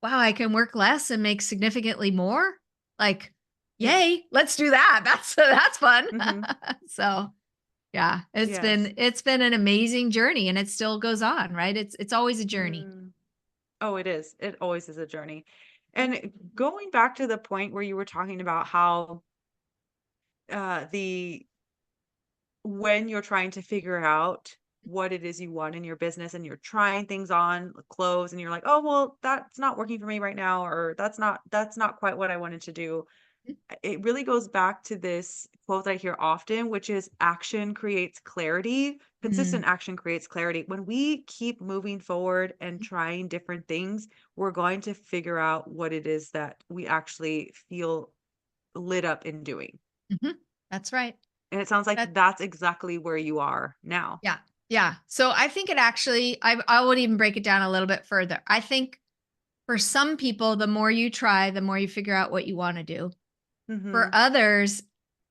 Speaker 2: wow, I can work less and make significantly more. Like,
Speaker 1: Yeah.
Speaker 2: yay, let's do that. That's fun.
Speaker 1: Mhm.
Speaker 2: So yeah,
Speaker 1: Yes.
Speaker 2: it's been an amazing journey, and it still goes on, right? It's always a journey.
Speaker 1: Mm. Oh, it is. It always is a journey. And going back to the point where you were talking about how the when you're trying to figure out what it is you want in your business and you're trying things on clothes and you're like, oh well, that's not working for me right now, or that's not quite what I wanted to do. It really goes back to this quote that I hear often, which is action creates clarity.
Speaker 2: Mm,
Speaker 1: Consistent action creates clarity. When we keep moving forward and trying different things, we're going to figure out what it is that we actually feel lit up in doing.
Speaker 2: mhm. That's right.
Speaker 1: And it sounds like
Speaker 2: That
Speaker 1: that's exactly where you are now.
Speaker 2: Yeah. Yeah. So I think it actually, I would even break it down a little bit further. I think for some people, the more you try, the more you figure out what you want to do. For
Speaker 1: Mhm.
Speaker 2: others,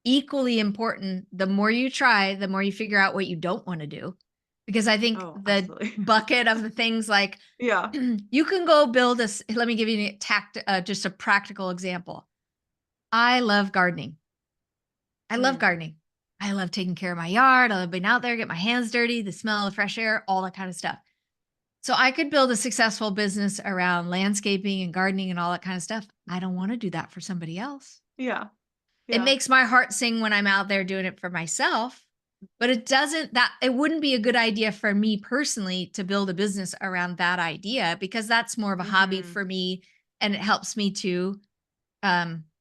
Speaker 2: equally important, the more you try, the more you figure out what you don't want to do. Because I think
Speaker 1: Oh,
Speaker 2: the
Speaker 1: absolutely.
Speaker 2: bucket of the things like,
Speaker 1: Yeah.
Speaker 2: you can go build let me give you just a practical example. I love gardening. I love
Speaker 1: Mm.
Speaker 2: gardening. I love taking care of my yard. I love being out there, get my hands dirty, the smell of fresh air, all that kind of stuff. So I could build a successful business around landscaping and gardening and all that kind of stuff. I don't want to do that for somebody else.
Speaker 1: Yeah.
Speaker 2: It
Speaker 1: Yeah.
Speaker 2: makes my heart sing when I'm out there doing it for myself, but it wouldn't be a good idea for me personally to build a business around that idea, because that's more of a hobby
Speaker 1: Mhm.
Speaker 2: for me, and it helps me to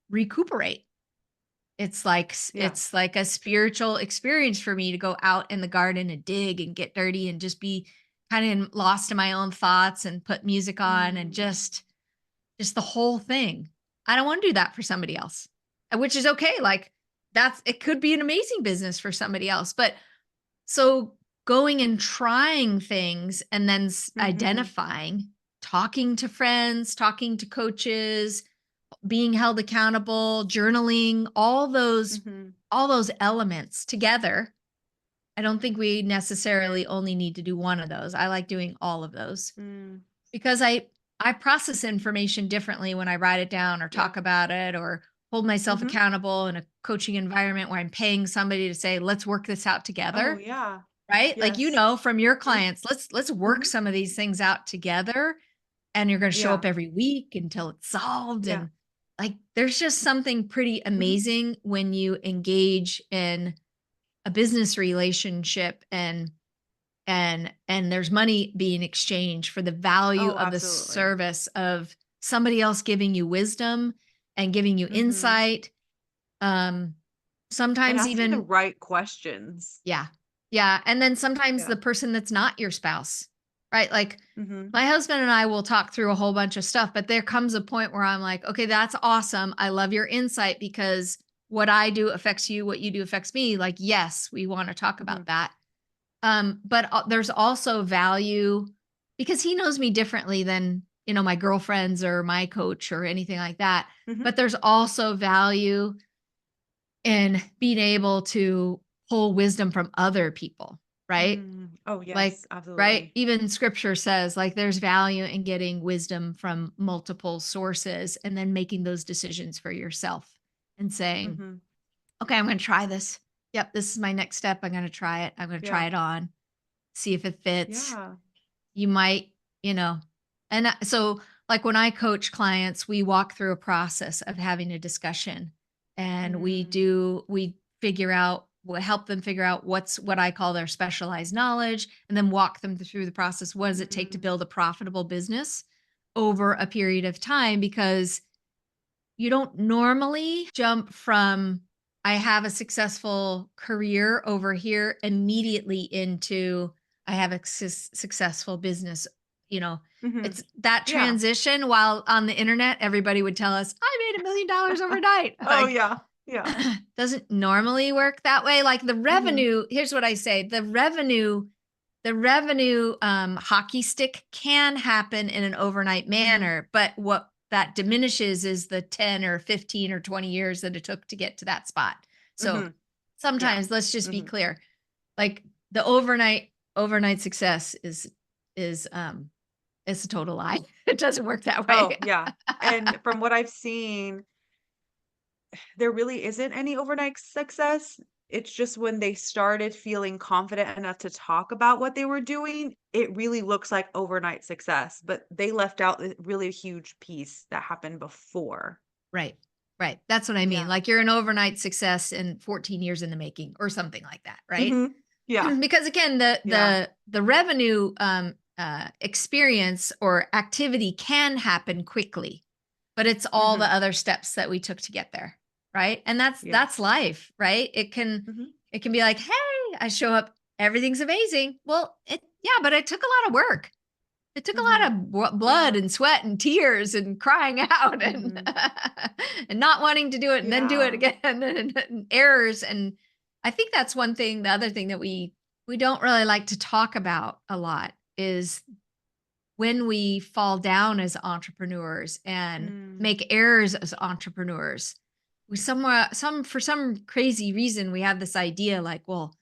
Speaker 2: recuperate.
Speaker 1: Yeah.
Speaker 2: It's like a spiritual experience for me to go out in the garden and dig and get dirty and just be kind of lost in my own thoughts and put music on and
Speaker 1: Mm.
Speaker 2: just the whole thing. I don't want to do that for somebody else, which is okay. Like, it could be an amazing business for somebody else. But so going and trying things and then
Speaker 1: Mhm.
Speaker 2: identifying, talking to friends, talking to coaches, being held accountable, journaling,
Speaker 1: Mhm.
Speaker 2: all those elements together. I don't think we necessarily only need to do one of those. I like doing all of those,
Speaker 1: Mm.
Speaker 2: because I process information differently when I write it down or
Speaker 1: Yeah.
Speaker 2: talk about it or hold myself
Speaker 1: Mhm.
Speaker 2: accountable in a coaching environment where I'm paying somebody to say, let's work this out
Speaker 1: Oh,
Speaker 2: together.
Speaker 1: yeah.
Speaker 2: Right? Like,
Speaker 1: Yes.
Speaker 2: from your
Speaker 1: Mhm.
Speaker 2: clients, let's work
Speaker 1: Mhm.
Speaker 2: some of these things out together, and you're going to show
Speaker 1: Yeah.
Speaker 2: up every week until it's solved.
Speaker 1: Yeah.
Speaker 2: And like, there's just something pretty
Speaker 1: Mhm.
Speaker 2: amazing when you engage in a business relationship, and there's money being exchanged for the value
Speaker 1: Oh,
Speaker 2: of the
Speaker 1: absolutely.
Speaker 2: service of somebody else giving you wisdom and giving you
Speaker 1: Mhm.
Speaker 2: insight. Um,
Speaker 1: And
Speaker 2: sometimes
Speaker 1: asking the
Speaker 2: even,
Speaker 1: right questions.
Speaker 2: yeah. Yeah, and then sometimes
Speaker 1: Yeah.
Speaker 2: the person that's not your spouse, right? Like,
Speaker 1: Mhm.
Speaker 2: my husband and I will talk through a whole bunch of stuff, but there comes a point where I'm like, "Okay, that's awesome. I love your insight, because what I do affects you, what you do affects me." Like, yes, we wanna talk
Speaker 1: Mhm.
Speaker 2: about that. But there's also value, because he knows me differently than, my girlfriends or my coach or anything like that.
Speaker 1: Mhm.
Speaker 2: But there's also value in being able to pull wisdom from other people, right?
Speaker 1: Mm. Oh,
Speaker 2: Like,
Speaker 1: yes.
Speaker 2: right?
Speaker 1: Absolutely.
Speaker 2: Even scripture says, like, there's value in getting wisdom from multiple sources and then making those decisions for yourself and saying,
Speaker 1: Mhm.
Speaker 2: okay, I'm going to try this. Yep, this is my next step. I'm going to try it. I'm going to try
Speaker 1: Yeah.
Speaker 2: it on, see if it fits.
Speaker 1: Yeah.
Speaker 2: You might, you know, and so, like, when I coach clients, we walk through a process of having a discussion, and
Speaker 1: Mm.
Speaker 2: we figure out, we help them figure out what I call their specialized knowledge, and then walk them through the process. What does it take to
Speaker 1: Mm.
Speaker 2: build a profitable business over a period of time? Because don't normally jump from I have a successful career over here immediately into I have a successful business. You know,
Speaker 1: Mhm.
Speaker 2: it's that
Speaker 1: Yeah.
Speaker 2: transition. While on the internet, everybody would tell us, I made $1 million overnight.
Speaker 1: Oh,
Speaker 2: Like,
Speaker 1: yeah. Yeah.
Speaker 2: doesn't normally work that way. Like the
Speaker 1: Mhm.
Speaker 2: revenue, here's what I say the revenue hockey stick can happen in an overnight
Speaker 1: Mhm.
Speaker 2: manner, but what that diminishes is the 10 or 15 or 20 years that it took to get to that spot. So
Speaker 1: Mhm. Yeah.
Speaker 2: sometimes let's just be
Speaker 1: Mhm.
Speaker 2: clear. Like the overnight success is it's a total lie. It doesn't work that
Speaker 1: Oh,
Speaker 2: way.
Speaker 1: yeah. And from what I've seen, there really isn't any overnight success. It's just when they started feeling confident enough to talk about what they were doing, it really looks like overnight success, but they left out a really huge piece that happened before.
Speaker 2: Right. Right. That's what I mean.
Speaker 1: Yeah.
Speaker 2: Like you're an overnight success in 14 years in the making or something like that, right?
Speaker 1: Mhm. Yeah.
Speaker 2: Because again, the
Speaker 1: Yeah.
Speaker 2: the the revenue experience or activity can happen quickly, but it's all the
Speaker 1: Mhm.
Speaker 2: other steps that we took to get there, right? And that's
Speaker 1: Yes.
Speaker 2: life, right? It can
Speaker 1: Mhm.
Speaker 2: it can be like, hey, I show up, everything's amazing. Well, it yeah, but it took a lot of work. It took a lot
Speaker 1: Mhm.
Speaker 2: of blood
Speaker 1: Yeah.
Speaker 2: and sweat and tears and crying out and
Speaker 1: Mhm.
Speaker 2: and not wanting to do it and then do it
Speaker 1: Yeah.
Speaker 2: again and errors. And I think that's one thing. The other thing that we don't really like to talk about a lot is when we fall down as entrepreneurs and
Speaker 1: Mm.
Speaker 2: make errors as entrepreneurs. We somewhere some for some crazy reason we have this idea like, well,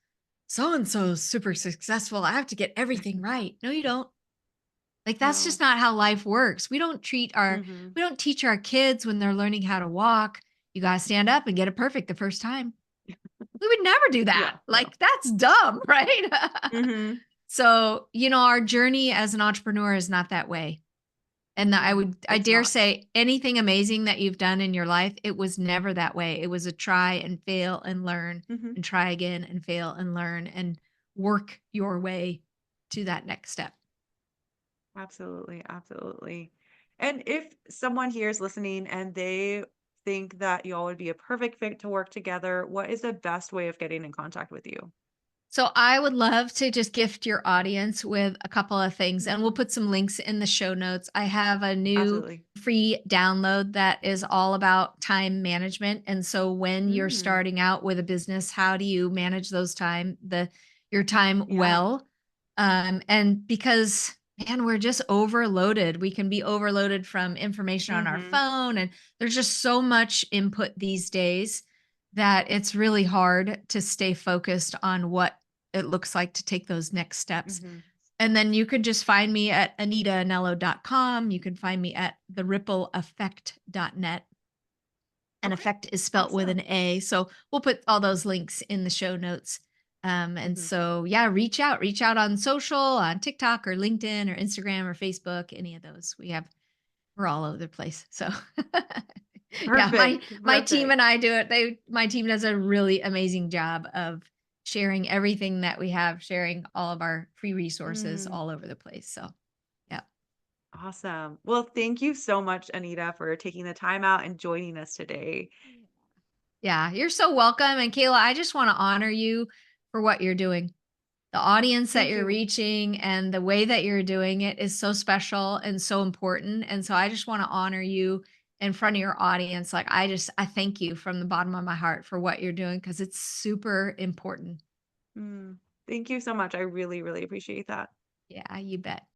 Speaker 2: so and so's super successful. I have to get everything right. No, you don't. Like, that's just
Speaker 1: No.
Speaker 2: not how life works.
Speaker 1: Mhm.
Speaker 2: We don't teach our kids when they're learning how to walk, you gotta stand up and get it perfect the first time. We would never do that.
Speaker 1: Yeah, no.
Speaker 2: Like, that's dumb, right?
Speaker 1: Mhm.
Speaker 2: So, our journey as an entrepreneur is not that way. And
Speaker 1: Mhm.
Speaker 2: I
Speaker 1: It's
Speaker 2: dare
Speaker 1: not.
Speaker 2: say anything amazing that you've done in your life, it was never that way. It was a try and fail and learn
Speaker 1: Mhm.
Speaker 2: and try again and fail and learn and work your way to that next step.
Speaker 1: Absolutely, absolutely. And if someone here is listening and they think that y'all would be a perfect fit to work together, what is the best way of getting in contact with you?
Speaker 2: So I would love to just gift your audience with a couple of things, and we'll
Speaker 1: Mhm.
Speaker 2: put some links in the show notes. I have a new
Speaker 1: Absolutely.
Speaker 2: free download that is all about time management. And so when you're
Speaker 1: Mm.
Speaker 2: starting out with a business, how do you manage your time
Speaker 1: Yeah.
Speaker 2: well? And because man, we're just overloaded. We can be overloaded from information on our
Speaker 1: Mhm.
Speaker 2: phone, and there's just so much input these days that it's really hard to stay focused on what it looks like to take those next steps.
Speaker 1: Mhm.
Speaker 2: And then you could just find me at anitaanello.com. You can find me at therippleeffect.net. And
Speaker 1: Okay.
Speaker 2: effect is spelt with an
Speaker 1: Awesome.
Speaker 2: A. So we'll put all those links in the show notes. And
Speaker 1: Mhm.
Speaker 2: so, yeah, reach out on social, on TikTok or LinkedIn or Instagram or Facebook, any of those. We're all over the place. So yeah,
Speaker 1: Perfect.
Speaker 2: my team
Speaker 1: Perfect.
Speaker 2: and I do it. My team does a really amazing job of sharing everything that we have, sharing all of our free resources
Speaker 1: Mm.
Speaker 2: all over the place. So yeah.
Speaker 1: Awesome. Well, thank you so much, Anita, for taking the time out and joining us today.
Speaker 2: Yeah, you're so welcome. And Kayla, I just want to honor you for what you're doing. The audience that
Speaker 1: Thank
Speaker 2: you're
Speaker 1: you.
Speaker 2: reaching and the way that you're doing it is so special and so important. And so I just want to honor you in front of your audience. Like I thank you from the bottom of my heart for what you're doing because it's super important.
Speaker 1: Mm. Thank you so much. I really, really appreciate that.
Speaker 2: Yeah, you bet.